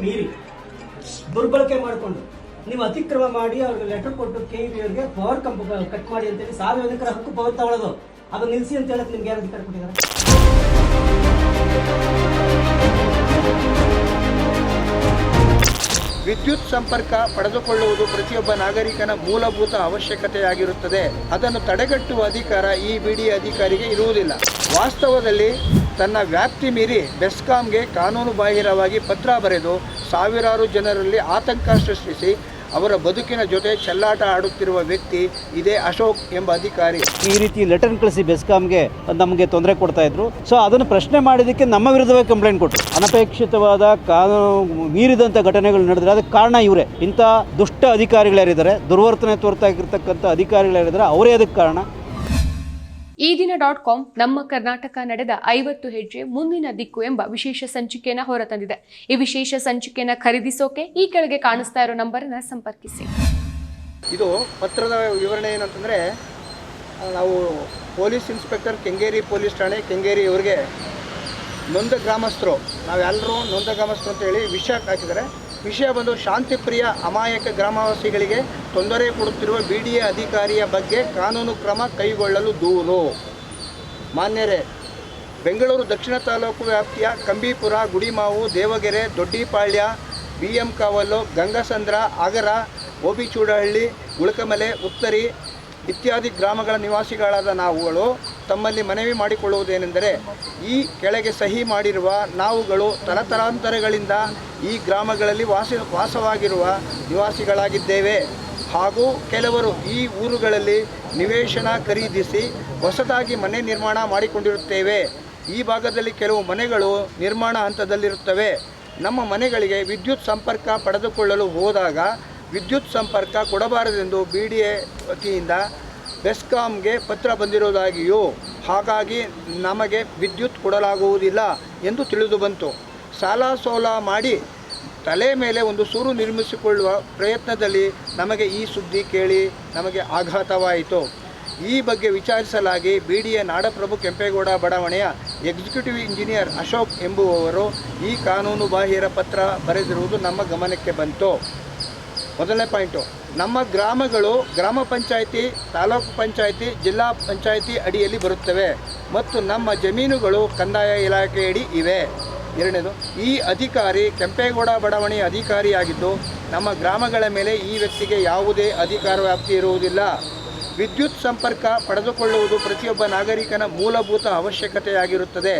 ಮೀರಿ ದುರ್ಬಳಕೆ ಮಾಡಿಕೊಂಡು ನೀವು ಅತಿಕ್ರಮ ಮಾಡಿ ಅವ್ರಿಗೆ ಲೆಟರ್ ಕೊಟ್ಟು KEB ಅವರಿಗೆ ಪವರ್ ಕಟ್ ಮಾಡಿ ಅಂತೇಳಿ ಸಾರ್ವಜನಿಕರ ಹಕ್ಕು ಪವರ್ ತಗೊಳ್ಳೋದು ಅದು ನಿಲ್ಲಿಸಿ ಅಂತ ಹೇಳಕ್ಕೆ ನಿಮ್ಗೆ ಯಾರು ಅಧಿಕಾರ ಕೊಟ್ಟಿದ್ದಾರೆ? ವಿದ್ಯುತ್ ಸಂಪರ್ಕ ಪಡೆದುಕೊಳ್ಳುವುದು ಪ್ರತಿಯೊಬ್ಬ ನಾಗರಿಕನ ಮೂಲಭೂತ ಅವಶ್ಯಕತೆಯಾಗಿರುತ್ತದೆ. ಅದನ್ನು ತಡೆಗಟ್ಟುವ ಅಧಿಕಾರ ಈ BDA ಅಧಿಕಾರಿಗೆ ಇರುವುದಿಲ್ಲ. ವಾಸ್ತವದಲ್ಲಿ ತನ್ನ ವ್ಯಾಪ್ತಿ ಮೀರಿ ಬೆಸ್ಕಾಂಗೆ ಕಾನೂನು ಬಾಹಿರವಾಗಿ ಪತ್ರ ಬರೆದು ಸಾವಿರಾರು ಜನರಲ್ಲಿ ಆತಂಕ ಸೃಷ್ಟಿಸಿ ಅವರ ಬದುಕಿನ ಜೊತೆ ಚೆಲ್ಲಾಟ ಆಡುತ್ತಿರುವ ವ್ಯಕ್ತಿ ಇದೇ ಅಶೋಕ್ ಎಂಬ ಅಧಿಕಾರಿ. ಈ ರೀತಿ ಲೆಟರ್ ಕಳಿಸಿ ಬೆಸ್ಕಾಂಗೆ ನಮಗೆ ತೊಂದರೆ ಕೊಡ್ತಾ ಇದ್ರು. ಸೊ ಅದನ್ನು ಪ್ರಶ್ನೆ ಮಾಡಿದ್ದಕ್ಕೆ ನಮ್ಮ ವಿರುದ್ಧವಾಗಿ ಕಂಪ್ಲೇಂಟ್ ಕೊಟ್ಟರು. ಅನಪೇಕ್ಷಿತವಾದ ಕಾನೂನು ಮೀರಿದಂಥ ಘಟನೆಗಳು ನಡೆದ್ರೆ ಅದಕ್ಕೆ ಕಾರಣ ಇವರೇ. ಇಂಥ ದುಷ್ಟ ಅಧಿಕಾರಿಗಳಾರಿದ್ದಾರೆ, ದುರ್ವರ್ತನೆ ತೋರ್ತಾಗಿರ್ತಕ್ಕಂಥ ಅಧಿಕಾರಿಗಳಾರಿದ್ದಾರೆ, ಅವರೇ ಅದಕ್ಕೆ ಕಾರಣ. ಈ ದಿನ.com ನಮ್ಮ ಕರ್ನಾಟಕ ನಡೆದ 50 ಹೆಜ್ಜೆ ಮುಂದಿನ ದಿಕ್ಕು ಎಂಬ ವಿಶೇಷ ಸಂಚಿಕೆಯನ್ನು ಹೊರತಂದಿದೆ. ಈ ವಿಶೇಷ ಸಂಚಿಕೆಯನ್ನು ಖರೀದಿಸೋಕೆ ಈ ಕೆಳಗೆ ಕಾಣಿಸ್ತಾ ಇರೋ ನಂಬರನ್ನು ಸಂಪರ್ಕಿಸಿ. ಇದು ಪತ್ರದ ವಿವರಣೆ ಏನಂತಂದರೆ, ನಾವು ಪೊಲೀಸ್ ಇನ್ಸ್ಪೆಕ್ಟರ್ ಕೆಂಗೇರಿ ಪೊಲೀಸ್ ಠಾಣೆ ಕೆಂಗೇರಿ ಅವರಿಗೆ ನೊಂದ ಗ್ರಾಮಸ್ಥರು, ನಾವೆಲ್ಲರೂ ನೊಂದ ಗ್ರಾಮಸ್ಥರು ಅಂತೇಳಿ ವಿಷಯ ಹಾಕಿದ್ದಾರೆ. ವಿಷಯ ಬಂದು ಶಾಂತಿಪ್ರಿಯ ಅಮಾಯಕ ಗ್ರಾಮವಾಸಿಗಳಿಗೆ ತೊಂದರೆ ಕೊಡುತ್ತಿರುವ BDA ಅಧಿಕಾರಿಯ ಬಗ್ಗೆ ಕಾನೂನು ಕ್ರಮ ಕೈಗೊಳ್ಳಲು ದೂರು. ಮಾನ್ಯರೇ, ಬೆಂಗಳೂರು ದಕ್ಷಿಣ ತಾಲೂಕು ವ್ಯಾಪ್ತಿಯ ಕಂಬೀಪುರ, ಗುಡಿಮಾವು, ದೇವಗೆರೆ, ದೊಡ್ಡಿಪಾಳ್ಯ, BM ಕಾವಲು, ಗಂಗಸಂದ್ರ, ಆಗರ, ಓಬಿಚೂಡಹಳ್ಳಿ, ಗುಳಕಮಲೆ, ಉತ್ತರಿ ಇತ್ಯಾದಿ ಗ್ರಾಮಗಳ ನಿವಾಸಿಗಳಾದ ನಾವುಗಳು ತಮ್ಮಲ್ಲಿ ಮನವಿ ಮಾಡಿಕೊಳ್ಳುವುದೇನೆಂದರೆ, ಈ ಕೆಳಗೆ ಸಹಿ ಮಾಡಿರುವ ನಾವುಗಳು ತಲತಲಾಂತರಗಳಿಂದ ಈ ಗ್ರಾಮಗಳಲ್ಲಿ ವಾಸವಾಗಿರುವ ನಿವಾಸಿಗಳಾಗಿದ್ದೇವೆ. ಹಾಗೂ ಕೆಲವರು ಈ ಊರುಗಳಲ್ಲಿ ನಿವೇಶನ ಖರೀದಿಸಿ ಹೊಸದಾಗಿ ಮನೆ ನಿರ್ಮಾಣ ಮಾಡಿಕೊಂಡಿರುತ್ತೇವೆ. ಈ ಭಾಗದಲ್ಲಿ ಕೆಲವು ಮನೆಗಳು ನಿರ್ಮಾಣ ಹಂತದಲ್ಲಿರುತ್ತವೆ. ನಮ್ಮ ಮನೆಗಳಿಗೆ ವಿದ್ಯುತ್ ಸಂಪರ್ಕ ಪಡೆದುಕೊಳ್ಳಲು ಹೋದಾಗ ವಿದ್ಯುತ್ ಸಂಪರ್ಕ ಕೊಡಬಾರದೆಂದು BDA ವತಿಯಿಂದ ಬೆಸ್ಕಾಂಗೆ ಪತ್ರ ಬಂದಿರುವುದಾಗಿಯೂ, ಹಾಗಾಗಿ ನಮಗೆ ವಿದ್ಯುತ್ ಕೊಡಲಾಗುವುದಿಲ್ಲ ಎಂದು ತಿಳಿದು ಬಂತು. ಸಾಲ ಸೋಲ ಮಾಡಿ ತಲೆ ಮೇಲೆ ಒಂದು ಸೂರು ನಿರ್ಮಿಸಿಕೊಳ್ಳುವ ಪ್ರಯತ್ನದಲ್ಲಿ ನಮಗೆ ಈ ಸುದ್ದಿ ಕೇಳಿ ನಮಗೆ ಆಘಾತವಾಯಿತು. ಈ ಬಗ್ಗೆ ವಿಚಾರಿಸಲಾಗಿ BDA ನಾಡಪ್ರಭು ಕೆಂಪೇಗೌಡ ಬಡಾವಣೆಯ ಎಕ್ಸಿಕ್ಯೂಟಿವ್ ಇಂಜಿನಿಯರ್ ಅಶೋಕ್ ಎಂಬುವವರು ಈ ಕಾನೂನು ಬಾಹಿರ ಪತ್ರ ಬರೆದಿರುವುದು ನಮ್ಮ ಗಮನಕ್ಕೆ ಬಂತು. ಮೊದಲನೇ ಪಾಯಿಂಟು, ನಮ್ಮ ಗ್ರಾಮಗಳು ಗ್ರಾಮ ಪಂಚಾಯಿತಿ, ತಾಲೂಕು ಪಂಚಾಯಿತಿ, ಜಿಲ್ಲಾ ಪಂಚಾಯಿತಿ ಅಡಿಯಲ್ಲಿ ಬರುತ್ತವೆ ಮತ್ತು ನಮ್ಮ ಜಮೀನುಗಳು ಕಂದಾಯ ಇಲಾಖೆಯಡಿ ಇವೆ. ಎರಡನೇದು, ಈ ಅಧಿಕಾರಿ ಕೆಂಪೇಗೌಡ ಬಡಾವಣೆಯ ಅಧಿಕಾರಿಯಾಗಿದ್ದು ನಮ್ಮ ಗ್ರಾಮಗಳ ಮೇಲೆ ಈ ವ್ಯಕ್ತಿಗೆ ಯಾವುದೇ ಅಧಿಕಾರ ವ್ಯಾಪ್ತಿ ಇರುವುದಿಲ್ಲ. ವಿದ್ಯುತ್ ಸಂಪರ್ಕ ಪಡೆದುಕೊಳ್ಳುವುದು ಪ್ರತಿಯೊಬ್ಬ ನಾಗರಿಕನ ಮೂಲಭೂತ ಅವಶ್ಯಕತೆಯಾಗಿರುತ್ತದೆ.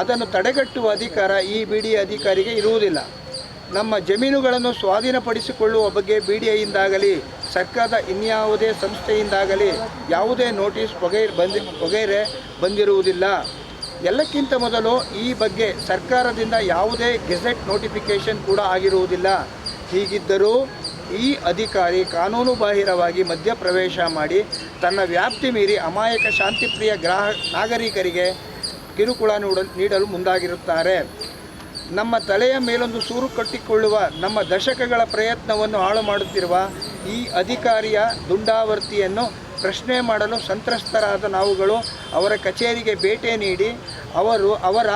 ಅದನ್ನು ತಡೆಗಟ್ಟುವ ಅಧಿಕಾರ ಈ BDA ಅಧಿಕಾರಿಗೆ ಇರುವುದಿಲ್ಲ. ನಮ್ಮ ಜಮೀನುಗಳನ್ನು ಸ್ವಾಧೀನಪಡಿಸಿಕೊಳ್ಳುವ ಬಗ್ಗೆ BDAಯಿಂದಾಗಲಿ ಸರ್ಕಾರದ ಇನ್ಯಾವುದೇ ಸಂಸ್ಥೆಯಿಂದಾಗಲಿ ಯಾವುದೇ ನೋಟಿಸ್ ವಗೈರೆ ಬಂದಿರುವುದಿಲ್ಲ. ಎಲ್ಲಕ್ಕಿಂತ ಮೊದಲು ಈ ಬಗ್ಗೆ ಸರ್ಕಾರದಿಂದ ಯಾವುದೇ ಗೆಜೆಟ್ ನೋಟಿಫಿಕೇಷನ್ ಕೂಡ ಆಗಿರುವುದಿಲ್ಲ. ಹೀಗಿದ್ದರೂ ಈ ಅಧಿಕಾರಿ ಕಾನೂನು ಬಾಹಿರವಾಗಿ ಮಧ್ಯಪ್ರವೇಶ ಮಾಡಿ ತನ್ನ ವ್ಯಾಪ್ತಿ ಮೀರಿ ಅಮಾಯಕ ಶಾಂತಿಪ್ರಿಯ ನಾಗರಿಕರಿಗೆ ಕಿರುಕುಳ ನೀಡಲು ಮುಂದಾಗಿರುತ್ತಾರೆ. ನಮ್ಮ ತಲೆಯ ಮೇಲೊಂದು ಸೂರು ಕಟ್ಟಿಕೊಳ್ಳುವ ನಮ್ಮ ದಶಕಗಳ ಪ್ರಯತ್ನವನ್ನು ಹಾಳು ಮಾಡುತ್ತಿರುವ ಈ ಅಧಿಕಾರಿಯ ದುಂಡಾವರ್ತಿಯನ್ನು ಪ್ರಶ್ನೆ ಮಾಡಲು ಸಂತ್ರಸ್ತರಾದ ನಾವುಗಳು ಅವರ ಕಚೇರಿಗೆ ಭೇಟಿ ನೀಡಿ ಅವರ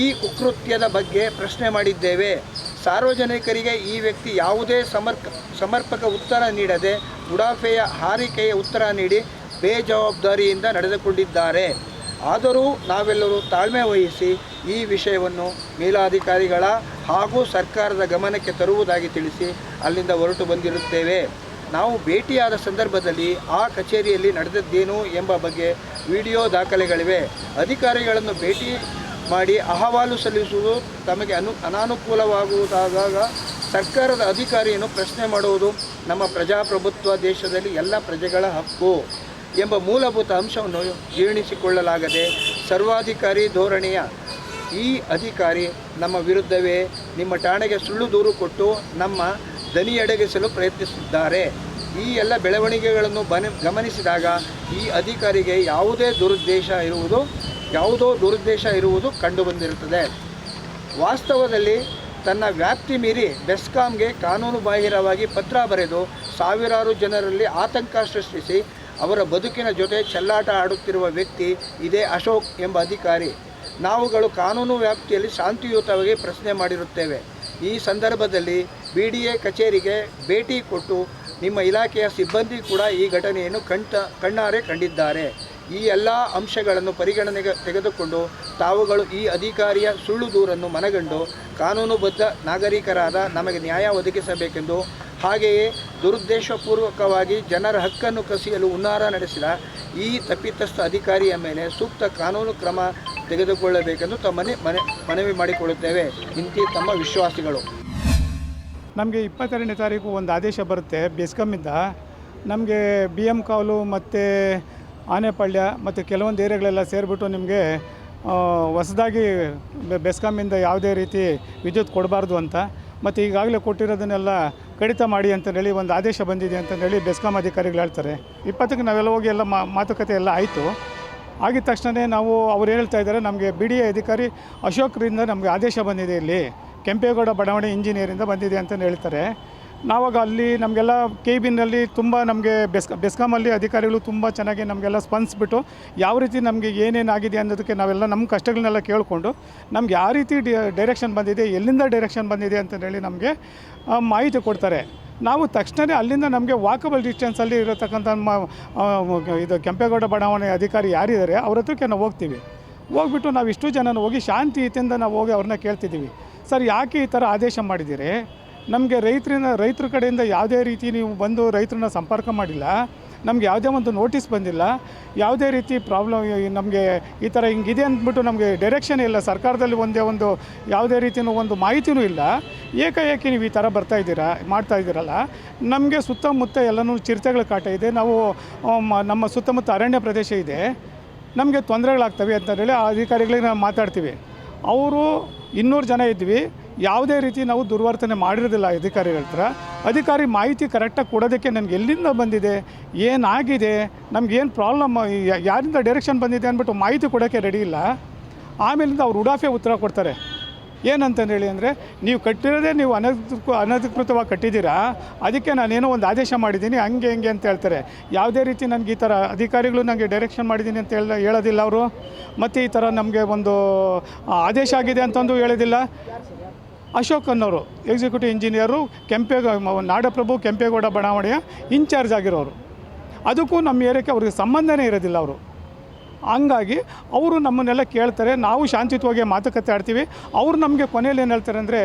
ಈ ಕುಕೃತ್ಯದ ಬಗ್ಗೆ ಪ್ರಶ್ನೆ ಮಾಡಿದ್ದೇವೆ. ಸಾರ್ವಜನಿಕರಿಗೆ ಈ ವ್ಯಕ್ತಿ ಯಾವುದೇ ಸಮರ್ಪಕ ಉತ್ತರ ನೀಡದೆ ಉಡಾಫೆಯ ಹಾರಿಕೆಯ ಉತ್ತರ ನೀಡಿ ಬೇಜವಾಬ್ದಾರಿಯಿಂದ ನಡೆದುಕೊಂಡಿದ್ದಾರೆ. ಆದರೂ ನಾವೆಲ್ಲರೂ ತಾಳ್ಮೆ ವಹಿಸಿ ಈ ವಿಷಯವನ್ನು ಮೇಲಾಧಿಕಾರಿಗಳ ಹಾಗೂ ಸರ್ಕಾರದ ಗಮನಕ್ಕೆ ತರುವುದಾಗಿ ತಿಳಿಸಿ ಅಲ್ಲಿಂದ ಹೊರಟು ಬಂದಿರುತ್ತೇವೆ. ನಾವು ಭೇಟಿಯಾದ ಸಂದರ್ಭದಲ್ಲಿ ಆ ಕಚೇರಿಯಲ್ಲಿ ನಡೆದದ್ದೇನು ಎಂಬ ಬಗ್ಗೆ ವಿಡಿಯೋ ದಾಖಲೆಗಳಿವೆ. ಅಧಿಕಾರಿಗಳನ್ನು ಭೇಟಿ ಮಾಡಿ ಅಹವಾಲು ಸಲ್ಲಿಸುವುದು ತಮಗೆ ಅನಾನುಕೂಲವಾಗುವುದಾದಾಗ ಸರ್ಕಾರದ ಅಧಿಕಾರಿಯನ್ನು ಪ್ರಶ್ನೆ ಮಾಡುವುದು ನಮ್ಮ ಪ್ರಜಾಪ್ರಭುತ್ವ ದೇಶದಲ್ಲಿ ಎಲ್ಲ ಪ್ರಜೆಗಳ ಹಕ್ಕು ಎಂಬ ಮೂಲಭೂತ ಅಂಶವನ್ನು ಜೀರ್ಣಿಸಿಕೊಳ್ಳಲಾಗದೆ ಸರ್ವಾಧಿಕಾರಿ ಧೋರಣೆಯ ಈ ಅಧಿಕಾರಿ ನಮ್ಮ ವಿರುದ್ಧವೇ ನಿಮ್ಮ ಠಾಣೆಗೆ ಸುಳ್ಳು ದೂರು ಕೊಟ್ಟು ನಮ್ಮ ದನಿಯಡಗಿಸಲು ಪ್ರಯತ್ನಿಸಿದ್ದಾರೆ. ಈ ಎಲ್ಲ ಬೆಳವಣಿಗೆಗಳನ್ನು ಗಮನಿಸಿದಾಗ ಈ ಅಧಿಕಾರಿಗೆ ಯಾವುದೋ ದುರುದ್ದೇಶ ಇರುವುದು ಕಂಡುಬಂದಿರುತ್ತದೆ. ವಾಸ್ತವದಲ್ಲಿ ತನ್ನ ವ್ಯಾಪ್ತಿ ಮೀರಿ ಬೆಸ್ಕಾಂಗೆ ಕಾನೂನು ಬಾಹಿರವಾಗಿ ಪತ್ರ ಬರೆದು ಸಾವಿರಾರು ಜನರಲ್ಲಿ ಆತಂಕ ಸೃಷ್ಟಿಸಿ ಅವರ ಬದುಕಿನ ಜೊತೆ ಚೆಲ್ಲಾಟ ಆಡುತ್ತಿರುವ ವ್ಯಕ್ತಿ ಇದೇ ಅಶೋಕ್ ಎಂಬ ಅಧಿಕಾರಿ. ನಾವುಗಳು ಕಾನೂನು ವ್ಯಾಪ್ತಿಯಲ್ಲಿ ಶಾಂತಿಯುತವಾಗಿ ಪ್ರಶ್ನೆ ಮಾಡಿರುತ್ತೇವೆ. ಈ ಸಂದರ್ಭದಲ್ಲಿ BDA ಕಚೇರಿಗೆ ಭೇಟಿ ಕೊಟ್ಟು ನಿಮ್ಮ ಇಲಾಖೆಯ ಸಿಬ್ಬಂದಿ ಕೂಡ ಈ ಘಟನೆಯನ್ನು ಕಣ್ಣಾರೆ ಕಂಡಿದ್ದಾರೆ. ಈ ಎಲ್ಲ ಅಂಶಗಳನ್ನು ಪರಿಗಣನೆಗೆ ತೆಗೆದುಕೊಂಡು ತಾವುಗಳು ಈ ಅಧಿಕಾರಿಯ ಸುಳ್ಳು ದೂರನ್ನು ಮನಗಂಡು ಕಾನೂನುಬದ್ಧ ನಾಗರಿಕರಾದ ನಮಗೆ ನ್ಯಾಯ ಒದಗಿಸಬೇಕೆಂದು, ಹಾಗೆಯೇ ದುರುದ್ದೇಶಪೂರ್ವಕವಾಗಿ ಜನರ ಹಕ್ಕನ್ನು ಕಸಿಯಲು ಹುನ್ನಾರ ನಡೆಸಿದ ಈ ತಪ್ಪಿತಸ್ಥ ಅಧಿಕಾರಿಯ ಮೇಲೆ ಸೂಕ್ತ ಕಾನೂನು ಕ್ರಮ ತೆಗೆದುಕೊಳ್ಳಬೇಕೆಂದು ಮನವಿ ಮಾಡಿಕೊಳ್ಳುತ್ತೇವೆ. ಇಂತಿ ತಮ್ಮ ವಿಶ್ವಾಸಿಗಳು. ನಮಗೆ 22ನೇ ತಾರೀಕು ಒಂದು ಆದೇಶ ಬರುತ್ತೆ ಬೆಸ್ಕಾಮಿಂದ. ನಮಗೆ BM ಕಾವಲು ಮತ್ತು ಆನೆಪಳ್ಯ ಮತ್ತು ಕೆಲವೊಂದು ಏರಿಯಾಗಳೆಲ್ಲ ಸೇರಿಬಿಟ್ಟು ನಿಮಗೆ ಹೊಸದಾಗಿ ಬೆಸ್ಕಾಮಿಂದ ಯಾವುದೇ ರೀತಿ ವಿದ್ಯುತ್ ಕೊಡಬಾರ್ದು ಅಂತ, ಮತ್ತು ಈಗಾಗಲೇ ಕೊಟ್ಟಿರೋದನ್ನೆಲ್ಲ ಕಡಿತ ಮಾಡಿ ಅಂತಂದೇಳಿ ಒಂದು ಆದೇಶ ಬಂದಿದೆ ಅಂತಂದೇಳಿ ಬೆಸ್ಕಾಂ ಅಧಿಕಾರಿಗಳು ಹೇಳ್ತಾರೆ. 20ಕ್ಕೆ ನಾವೆಲ್ಲ ಹೋಗಿ ಎಲ್ಲ ಮಾತುಕತೆ ಎಲ್ಲ ಆಯಿತು. ಆಗಿದ ತಕ್ಷಣ ನಾವು ಅವ್ರು ಹೇಳ್ತಾ ಇದ್ದಾರೆ, ನಮಗೆ BDA ಅಧಿಕಾರಿ ಅಶೋಕ್ರಿಂದ ನಮಗೆ ಆದೇಶ ಬಂದಿದೆ, ಇಲ್ಲಿ ಕೆಂಪೇಗೌಡ ಬಡಾವಣೆ ಇಂಜಿನಿಯರಿಂದ ಬಂದಿದೆ ಅಂತಲೇ ಹೇಳ್ತಾರೆ. ನಾವಾಗ ಅಲ್ಲಿ ನಮಗೆಲ್ಲ KBನಲ್ಲಿ ತುಂಬ ನಮಗೆ ಬೆಸ್ಕಾಮಲ್ಲಿ ಅಧಿಕಾರಿಗಳು ತುಂಬ ಚೆನ್ನಾಗಿ ನಮಗೆಲ್ಲ ಸ್ಪಂದಿಸ್ಬಿಟ್ಟು ಯಾವ ರೀತಿ ನಮಗೆ ಏನೇನಾಗಿದೆ ಅನ್ನೋದಕ್ಕೆ ನಾವೆಲ್ಲ ನಮ್ಮ ಕಷ್ಟಗಳನ್ನೆಲ್ಲ ಕೇಳಿಕೊಂಡು ನಮ್ಗೆ ಯಾವ ರೀತಿ ಡೈರೆಕ್ಷನ್ ಬಂದಿದೆ, ಎಲ್ಲಿಂದ ಡೈರೆಕ್ಷನ್ ಬಂದಿದೆ ಅಂತಂದೇಳಿ ನಮಗೆ ಮಾಹಿತಿ ಕೊಡ್ತಾರೆ. ನಾವು ತಕ್ಷಣವೇ ಅಲ್ಲಿಂದ ನಮಗೆ ವಾಕಬಲ್ ಡಿಸ್ಟೆನ್ಸಲ್ಲಿ ಇರತಕ್ಕಂಥ ಇದು ಕೆಂಪೇಗೌಡ ಬಡಾವಣೆ ಅಧಿಕಾರಿ ಯಾರಿದ್ದಾರೆ ಅವ್ರ ಹತ್ರಕ್ಕೆ ನಾವು ಹೋಗ್ತೀವಿ. ಹೋಗ್ಬಿಟ್ಟು ನಾವು ಇಷ್ಟು ಜನನ ಹೋಗಿ ಶಾಂತಿಯುತಿಯಿಂದ ನಾವು ಹೋಗಿ ಅವ್ರನ್ನ ಕೇಳ್ತಿದ್ದೀವಿ, ಸರ್ ಯಾಕೆ ಈ ಥರ ಆದೇಶ ಮಾಡಿದ್ದೀರಿ, ನಮಗೆ ರೈತರ ಕಡೆಯಿಂದ ಯಾವುದೇ ರೀತಿ ನೀವು ಬಂದು ರೈತರನ್ನ ಸಂಪರ್ಕ ಮಾಡಿಲ್ಲ, ನಮ್ಗೆ ಯಾವುದೇ ಒಂದು ನೋಟಿಸ್ ಬಂದಿಲ್ಲ, ಯಾವುದೇ ರೀತಿ ಪ್ರಾಬ್ಲಮ್ ನಮಗೆ ಈ ಥರ ಹಿಂಗಿದೆ ಅಂದ್ಬಿಟ್ಟು ನಮಗೆ ಡೈರೆಕ್ಷನ್ ಇಲ್ಲ, ಸರ್ಕಾರದಲ್ಲಿ ಒಂದೇ ಒಂದು ಯಾವುದೇ ರೀತಿಯೂ ಒಂದು ಮಾಹಿತಿಯೂ ಇಲ್ಲ, ಏಕಾಏಕಿ ನೀವು ಈ ಥರ ಮಾಡ್ತಾ ಇದ್ದೀರಲ್ಲ, ನಮಗೆ ಸುತ್ತಮುತ್ತ ಎಲ್ಲನೂ ಚಿರತೆಗಳ ಕಾಟ ಇದೆ, ನಾವು ನಮ್ಮ ಸುತ್ತಮುತ್ತ ಅರಣ್ಯ ಪ್ರದೇಶ ಇದೆ, ನಮಗೆ ತೊಂದರೆಗಳಾಗ್ತವೆ ಅಂತೇಳಿ ಆ ಅಧಿಕಾರಿಗಳಿಗೆ ನಾವು ಮಾತಾಡ್ತೀವಿ. ಅವರು 200 ಜನ ಇದ್ವಿ, ಯಾವುದೇ ರೀತಿ ನಾವು ದುರ್ವರ್ತನೆ ಮಾಡಿರೋದಿಲ್ಲ ಅಧಿಕಾರಿಗಳ ಹತ್ರ. ಅಧಿಕಾರಿ ಮಾಹಿತಿ ಕರೆಕ್ಟಾಗಿ ಕೊಡೋದಕ್ಕೆ ನನಗೆ ಎಲ್ಲಿಂದ ಬಂದಿದೆ, ಏನಾಗಿದೆ, ನಮಗೇನು ಪ್ರಾಬ್ಲಮ್, ಯಾರಿಂದ ಡೈರೆಕ್ಷನ್ ಬಂದಿದೆ ಅಂದ್ಬಿಟ್ಟು ಮಾಹಿತಿ ಕೊಡೋಕ್ಕೆ ರೆಡಿ ಇಲ್ಲ. ಆಮೇಲಿಂದ ಅವ್ರು ಉಡಾಫೆ ಉತ್ತರ ಕೊಡ್ತಾರೆ. ಏನಂತಂದೇಳಿ ಅಂದರೆ, ನೀವು ಕಟ್ಟಿರೋದೇ ನೀವು ಅನಧಿಕೃತವಾಗಿ ಕಟ್ಟಿದ್ದೀರಾ, ಅದಕ್ಕೆ ನಾನೇನೋ ಒಂದು ಆದೇಶ ಮಾಡಿದ್ದೀನಿ ಹಂಗೆ ಅಂತ ಹೇಳ್ತಾರೆ. ಯಾವುದೇ ರೀತಿ ನನಗೆ ಈ ಥರ ಅಧಿಕಾರಿಗಳು ನನಗೆ ಡೈರೆಕ್ಷನ್ ಮಾಡಿದ್ದೀನಿ ಅಂತ ಹೇಳೋದಿಲ್ಲ ಅವರು, ಮತ್ತು ಈ ಥರ ನಮಗೆ ಒಂದು ಆದೇಶ ಆಗಿದೆ ಅಂತಂದು ಹೇಳೋದಿಲ್ಲ. ಅಶೋಕ್ ಅನ್ನೋರು ಎಕ್ಸಿಕ್ಯೂಟಿವ್ ಇಂಜಿನಿಯರು, ನಾಡಪ್ರಭು ಕೆಂಪೇಗೌಡ ಬಡಾವಣೆಯ ಇನ್ಚಾರ್ಜ್ ಆಗಿರೋರು, ಅದಕ್ಕೂ ನಮ್ಮ ಏರಿಯಾಕ್ಕೆ ಅವ್ರಿಗೆ ಸಂಬಂಧನೇ ಇರೋದಿಲ್ಲ ಅವರು. ಹಂಗಾಗಿ ಅವರು ನಮ್ಮನ್ನೆಲ್ಲ ಕೇಳ್ತಾರೆ, ನಾವು ಶಾಂತಿಯುತವಾಗಿ ಮಾತುಕತೆ ಆಡ್ತೀವಿ. ಅವರು ನಮಗೆ ಕೊನೆಯಲ್ಲಿ ಏನು ಹೇಳ್ತಾರೆ ಅಂದರೆ,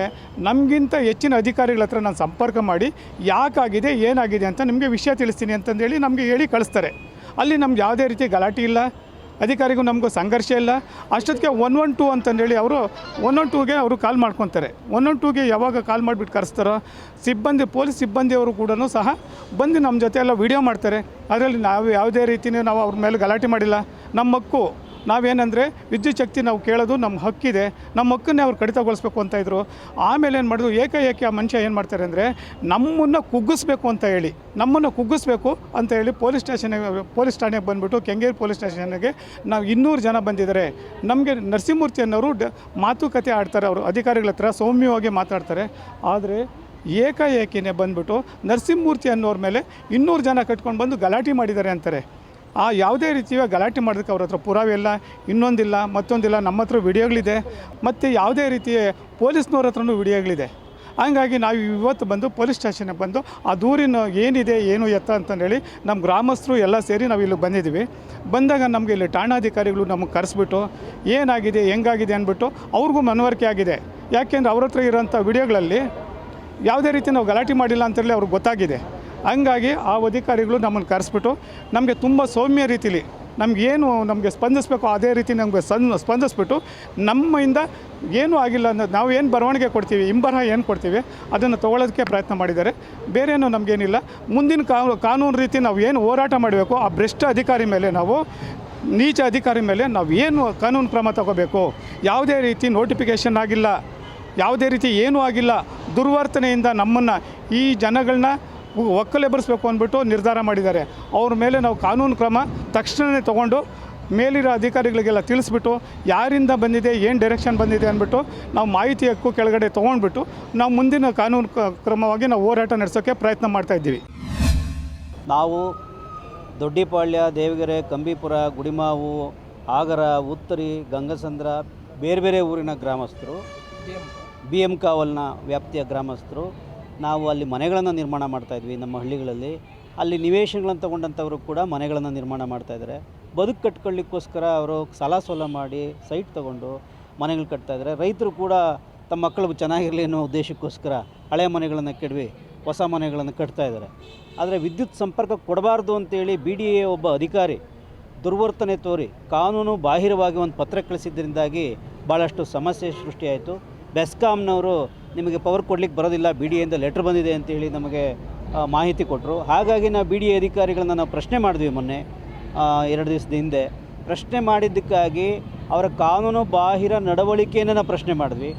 ನಮಗಿಂತ ಹೆಚ್ಚಿನ ಅಧಿಕಾರಿಗಳ ಹತ್ರ ನಾನು ಸಂಪರ್ಕ ಮಾಡಿ ಯಾಕಾಗಿದೆ ಏನಾಗಿದೆ ಅಂತ ನಿಮಗೆ ವಿಷಯ ತಿಳಿಸ್ತೀನಿ ಅಂತಂದೇಳಿ ನಮಗೆ ಹೇಳಿ ಕಳಿಸ್ತಾರೆ. ಅಲ್ಲಿ ನಮ್ಗೆ ಯಾವುದೇ ರೀತಿ ಗಲಾಟೆ ಇಲ್ಲ, ಅಧಿಕಾರಿಗೂ ನಮಗೂ ಸಂಘರ್ಷ ಇಲ್ಲ. ಅಷ್ಟೊತ್ತಿಗೆ 112 ಅಂತಂದೇಳಿ ಅವರು 112ಗೆ ಅವರು ಕಾಲ್ ಮಾಡ್ಕೊತಾರೆ. 112ಗೆ ಯಾವಾಗ ಕಾಲ್ ಮಾಡಿಬಿಟ್ಟು ಕರೆಸ್ತಾರೋ, ಪೊಲೀಸ್ ಸಿಬ್ಬಂದಿಯವರು ಕೂಡ ಸಹ ಬಂದು ನಮ್ಮ ಜೊತೆ ಎಲ್ಲ ವಿಡಿಯೋ ಮಾಡ್ತಾರೆ. ಅದರಲ್ಲಿ ನಾವು ಯಾವುದೇ ರೀತಿಯೂ ನಾವು ಅವ್ರ ಮೇಲೆ ಗಲಾಟೆ ಮಾಡಿಲ್ಲ. ನಮ್ಮ ಹಕ್ಕು, ನಾವೇನೆಂದರೆ ವಿದ್ಯುತ್ ಶಕ್ತಿ ನಾವು ಕೇಳೋದು ನಮ್ಮ ಹಕ್ಕಿದೆ, ನಮ್ಮ ಹಕ್ಕನ್ನೇ ಅವ್ರು ಕಡಿತಗೊಳಿಸ್ಬೇಕು ಅಂತ ಇದ್ರು. ಆಮೇಲೆ ಏನು ಮಾಡಿದ್ರು, ಏಕಾಏಕಿ ಆ ಮನುಷ್ಯ ಏನು ಮಾಡ್ತಾರೆ ಅಂದರೆ, ನಮ್ಮನ್ನು ಕುಗ್ಗಿಸ್ಬೇಕು ಅಂತ ಹೇಳಿ ಪೊಲೀಸ್ ಠಾಣೆಗೆ ಬಂದುಬಿಟ್ಟು ಕೆಂಗೇರಿ ಪೊಲೀಸ್ ಸ್ಟೇಷನ್ಗೆ ನಾವು 200 ಜನ ಬಂದಿದ್ದಾರೆ. ನಮಗೆ ನರಸಿಂಹಮೂರ್ತಿ ಅನ್ನೋರು ಮಾತುಕತೆ ಆಡ್ತಾರೆ, ಅವರು ಅಧಿಕಾರಿಗಳ ಹತ್ರ ಸೌಮ್ಯವಾಗಿ ಮಾತಾಡ್ತಾರೆ. ಆದರೆ ಏಕಾಏಕಿನೇ ಬಂದುಬಿಟ್ಟು ನರಸಿಂಹಮೂರ್ತಿ ಅನ್ನೋರ ಮೇಲೆ 200 ಜನ ಕಟ್ಕೊಂಡು ಬಂದು ಗಲಾಟೆ ಮಾಡಿದ್ದಾರೆ ಅಂತಾರೆ. ಆ ಯಾವುದೇ ರೀತಿಯ ಗಲಾಟೆ ಮಾಡೋದಕ್ಕೆ ಅವ್ರ ಹತ್ರ ಪುರಾವೆ ಇಲ್ಲ, ಇನ್ನೊಂದಿಲ್ಲ ಮತ್ತೊಂದಿಲ್ಲ. ನಮ್ಮ ಹತ್ರ ವಿಡಿಯೋಗಳಿದೆ, ಮತ್ತು ಯಾವುದೇ ರೀತಿಯ ಪೊಲೀಸ್ನವ್ರ ಹತ್ರನೂ ವಿಡಿಯೋಗಳಿದೆ. ಹಂಗಾಗಿ ನಾವು ಇವತ್ತು ಬಂದು ಪೊಲೀಸ್ ಸ್ಟೇಷನ್ಗೆ ಬಂದು ಆ ದೂರಿನ ಏನಿದೆ ಏನು ಎತ್ತ ಅಂತಂದೇಳಿ ನಮ್ಮ ಗ್ರಾಮಸ್ಥರು ಎಲ್ಲ ಸೇರಿ ನಾವು ಇಲ್ಲಿ ಬಂದಿದ್ದೀವಿ. ಬಂದಾಗ ನಮಗೆ ಇಲ್ಲಿ ಠಾಣಾಧಿಕಾರಿಗಳು ನಮಗೆ ಕರೆಸ್ಬಿಟ್ಟು ಏನಾಗಿದೆ ಹೆಂಗಾಗಿದೆ ಅಂದ್ಬಿಟ್ಟು ಅವ್ರಿಗೂ ಮನವರಿಕೆ ಆಗಿದೆ. ಯಾಕೆಂದರೆ ಅವ್ರ ಹತ್ರ ಇರೋಂಥ ವಿಡಿಯೋಗಳಲ್ಲಿ ಯಾವುದೇ ರೀತಿ ನಾವು ಗಲಾಟೆ ಮಾಡಿಲ್ಲ ಅಂತೇಳಿ ಅವ್ರಿಗೆ ಗೊತ್ತಾಗಿದೆ. ಹಂಗಾಗಿ ಆ ಅಧಿಕಾರಿಗಳು ನಮ್ಮನ್ನು ಕರೆಸ್ಬಿಟ್ಟು ನಮಗೆ ತುಂಬ ಸೌಮ್ಯ ರೀತಿಲಿ ನಮಗೆ ಸ್ಪಂದಿಸಬೇಕು ಅದೇ ರೀತಿ ನಮಗೆ ಸ್ಪಂದಿಸ್ಬಿಟ್ಟು ನಮ್ಮಿಂದ ಏನೂ ಆಗಿಲ್ಲ ಅನ್ನೋದು, ನಾವು ಏನು ಬರವಣಿಗೆ ಕೊಡ್ತೀವಿ, ಹಿಂಬರಹ ಏನು ಕೊಡ್ತೀವಿ ಅದನ್ನು ತೊಗೊಳ್ಳೋದಕ್ಕೆ ಪ್ರಯತ್ನ ಮಾಡಿದ್ದಾರೆ. ಬೇರೇನೂ ನಮಗೇನಿಲ್ಲ. ಮುಂದಿನ ಕಾನೂನು ರೀತಿ ನಾವು ಏನು ಹೋರಾಟ ಮಾಡಬೇಕು, ಆ ಭ್ರಷ್ಟ ಅಧಿಕಾರಿ ಮೇಲೆ ನೀಚ ಅಧಿಕಾರಿ ಮೇಲೆ ನಾವು ಏನು ಕಾನೂನು ಕ್ರಮ ತಗೋಬೇಕು. ಯಾವುದೇ ರೀತಿ ನೋಟಿಫಿಕೇಷನ್ ಆಗಿಲ್ಲ, ಯಾವುದೇ ರೀತಿ ಏನೂ ಆಗಿಲ್ಲ. ದುರ್ವರ್ತನೆಯಿಂದ ನಮ್ಮನ್ನು ಈ ಜನಗಳನ್ನ ಒಕ್ಕಲೆಬರಿಸಬೇಕು ಅಂದ್ಬಿಟ್ಟು ನಿರ್ಧಾರ ಮಾಡಿದ್ದಾರೆ. ಅವ್ರ ಮೇಲೆ ನಾವು ಕಾನೂನು ಕ್ರಮ ತಕ್ಷಣವೇ ತೊಗೊಂಡು ಮೇಲಿರೋ ಅಧಿಕಾರಿಗಳಿಗೆಲ್ಲ ತಿಳಿಸ್ಬಿಟ್ಟು ಯಾರಿಂದ ಬಂದಿದೆ, ಏನು ಡೈರೆಕ್ಷನ್ ಬಂದಿದೆ ಅಂದ್ಬಿಟ್ಟು ನಾವು ಮಾಹಿತಿ ಹಕ್ಕು ಕೆಳಗಡೆ ತೊಗೊಂಡ್ಬಿಟ್ಟು ನಾವು ಮುಂದಿನ ಕಾನೂನು ಕ್ರಮವಾಗಿ ನಾವು ಹೋರಾಟ ನಡೆಸೋಕ್ಕೆ ಪ್ರಯತ್ನ ಮಾಡ್ತಾಯಿದ್ದೀವಿ. ನಾವು ದೊಡ್ಡಿಪಾಳ್ಯ, ದೇವಗೆರೆ, ಕಂಬಿಪುರ, ಗುಡಿಮಾವು, ಆಗರ, ಉತ್ತರಿ, ಗಂಗಸಂದ್ರ ಬೇರೆ ಬೇರೆ ಊರಿನ ಗ್ರಾಮಸ್ಥರು BM ಕಾವಲ್ನ ವ್ಯಾಪ್ತಿಯ ಗ್ರಾಮಸ್ಥರು ನಾವು ಅಲ್ಲಿ ಮನೆಗಳನ್ನು ನಿರ್ಮಾಣ ಮಾಡ್ತಾಯಿದ್ವಿ ನಮ್ಮ ಹಳ್ಳಿಗಳಲ್ಲಿ. ಅಲ್ಲಿ ನಿವೇಶನಗಳನ್ನು ತಗೊಂಡಂಥವರು ಕೂಡ ಮನೆಗಳನ್ನು ನಿರ್ಮಾಣ ಮಾಡ್ತಾಯಿದ್ದಾರೆ. ಬದುಕು ಕಟ್ಕೊಳ್ಳಿಕ್ಕೋಸ್ಕರ ಅವರು ಸಾಲ ಸೋಲ ಮಾಡಿ ಸೈಟ್ ತೊಗೊಂಡು ಮನೆಗಳು ಕಟ್ತಾಯಿದ್ದಾರೆ. ರೈತರು ಕೂಡ ತಮ್ಮ ಮಕ್ಕಳು ಚೆನ್ನಾಗಿರಲಿ ಅನ್ನೋ ಉದ್ದೇಶಕ್ಕೋಸ್ಕರ ಹಳೆಯ ಮನೆಗಳನ್ನು ಕೆಡವಿ ಹೊಸ ಮನೆಗಳನ್ನು ಕಟ್ತಾ ಇದ್ದಾರೆ. ಆದರೆ ವಿದ್ಯುತ್ ಸಂಪರ್ಕ ಕೊಡಬಾರ್ದು ಅಂತೇಳಿ BDA ಒಬ್ಬ ಅಧಿಕಾರಿ ದುರ್ವರ್ತನೆ ತೋರಿ ಕಾನೂನು ಬಾಹಿರವಾಗಿ ಒಂದು ಪತ್ರ ಕಳಿಸಿದ್ದರಿಂದಾಗಿ ಭಾಳಷ್ಟು ಸಮಸ್ಯೆ ಸೃಷ್ಟಿಯಾಯಿತು. ಬೆಸ್ಕಾಮ್ನವರು ನಿಮಗೆ ಪವರ್ ಕೊಡ್ಲಿಕ್ಕೆ ಬರೋದಿಲ್ಲ, BDAಯಿಂದ ಲೆಟ್ರ್ ಬಂದಿದೆ ಅಂತೇಳಿ ನಮಗೆ ಮಾಹಿತಿ ಕೊಟ್ಟರು. ಹಾಗಾಗಿ ನಾವು BDA ಅಧಿಕಾರಿಗಳನ್ನ ನಾವು ಪ್ರಶ್ನೆ ಮಾಡಿದ್ವಿ ಮೊನ್ನೆ 2 ದಿವಸದ ಹಿಂದೆ. ಪ್ರಶ್ನೆ ಮಾಡಿದ್ದಕ್ಕಾಗಿ ಅವರ ಕಾನೂನು ಬಾಹಿರ ನಡವಳಿಕೆಯನ್ನು ನಾವು ಪ್ರಶ್ನೆ ಮಾಡಿದ್ವಿ.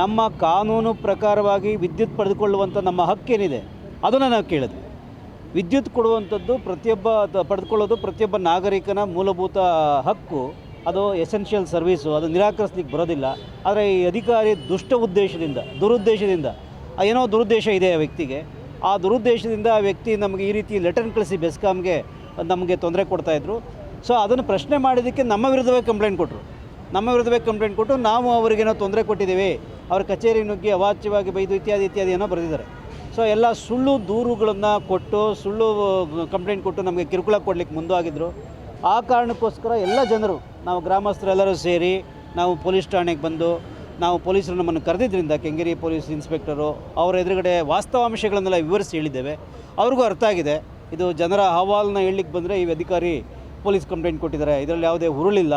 ನಮ್ಮ ಕಾನೂನು ಪ್ರಕಾರವಾಗಿ ವಿದ್ಯುತ್ ಪಡೆದುಕೊಳ್ಳುವಂಥ ನಮ್ಮ ಹಕ್ಕೇನಿದೆ ಅದನ್ನು ನಾವು ಕೇಳಿದ್ವಿ. ವಿದ್ಯುತ್ ಕೊಡುವಂಥದ್ದು ಪಡೆದುಕೊಳ್ಳೋದು ಪ್ರತಿಯೊಬ್ಬ ನಾಗರಿಕನ ಮೂಲಭೂತ ಹಕ್ಕು. ಅದು ಎಸೆನ್ಷಿಯಲ್ ಸರ್ವೀಸು, ಅದು ನಿರಾಕರಿಸ್ಲಿಕ್ಕೆ ಬರೋದಿಲ್ಲ. ಆದರೆ ಈ ಅಧಿಕಾರಿ ದುರುದ್ದೇಶದಿಂದ ಏನೋ ದುರುದ್ದೇಶ ಇದೆ ಆ ವ್ಯಕ್ತಿಗೆ. ಆ ದುರುದ್ದೇಶದಿಂದ ಆ ವ್ಯಕ್ತಿ ನಮಗೆ ಈ ರೀತಿ ಲೆಟರ್ ಕಳಿಸಿ ಬೆಸ್ಕಾಮ್ಗೆ ನಮಗೆ ತೊಂದರೆ ಕೊಡ್ತಾಯಿದ್ರು. ಸೊ ಅದನ್ನು ಪ್ರಶ್ನೆ ಮಾಡಿದ್ದಕ್ಕೆ ನಮ್ಮ ವಿರುದ್ಧವೇ ಕಂಪ್ಲೇಂಟ್ ಕೊಟ್ಟರು. ನಾವು ಅವರಿಗೇನೋ ತೊಂದರೆ ಕೊಟ್ಟಿದ್ದೀವಿ, ಅವ್ರ ಕಚೇರಿ ನುಗ್ಗಿ ಅವಾಚ್ಯವಾಗಿ ಬೈದು ಇತ್ಯಾದಿ ಏನೋ ಬರೆದಿದ್ದಾರೆ. ಸೊ ಎಲ್ಲ ಸುಳ್ಳು ದೂರುಗಳನ್ನು ಕೊಟ್ಟು ಸುಳ್ಳು ಕಂಪ್ಲೇಂಟ್ ಕೊಟ್ಟು ನಮಗೆ ಕಿರುಕುಳ ಕೊಡಲಿಕ್ಕೆ ಮುಂದಾಗಿದ್ದರು. ಆ ಕಾರಣಕ್ಕೋಸ್ಕರ ಎಲ್ಲ ಜನರು, ನಾವು ಗ್ರಾಮಸ್ಥರೆಲ್ಲರೂ ಸೇರಿ ನಾವು ಪೊಲೀಸ್ ಠಾಣೆಗೆ ಬಂದು ನಾವು ಪೊಲೀಸರು ನಮ್ಮನ್ನು ಕರೆದಿದ್ದರಿಂದ ಕೆಂಗೇರಿ ಪೊಲೀಸ್ ಇನ್ಸ್ಪೆಕ್ಟರು ಅವರ ಎದುರುಗಡೆ ವಾಸ್ತವಾಂಶಗಳನ್ನೆಲ್ಲ ವಿವರಿಸಿ ಹೇಳಿದ್ದೇವೆ. ಅವ್ರಿಗೂ ಅರ್ಥ ಆಗಿದೆ. ಇದು ಜನರ ಅಹವಾಲನ್ನ ಹೇಳಲಿಕ್ಕೆ ಬಂದರೆ ಈ ಅಧಿಕಾರಿ ಪೊಲೀಸ್ ಕಂಪ್ಲೇಂಟ್ ಕೊಟ್ಟಿದ್ದಾರೆ, ಇದರಲ್ಲಿ ಯಾವುದೇ ಹುರುಳಿಲ್ಲ.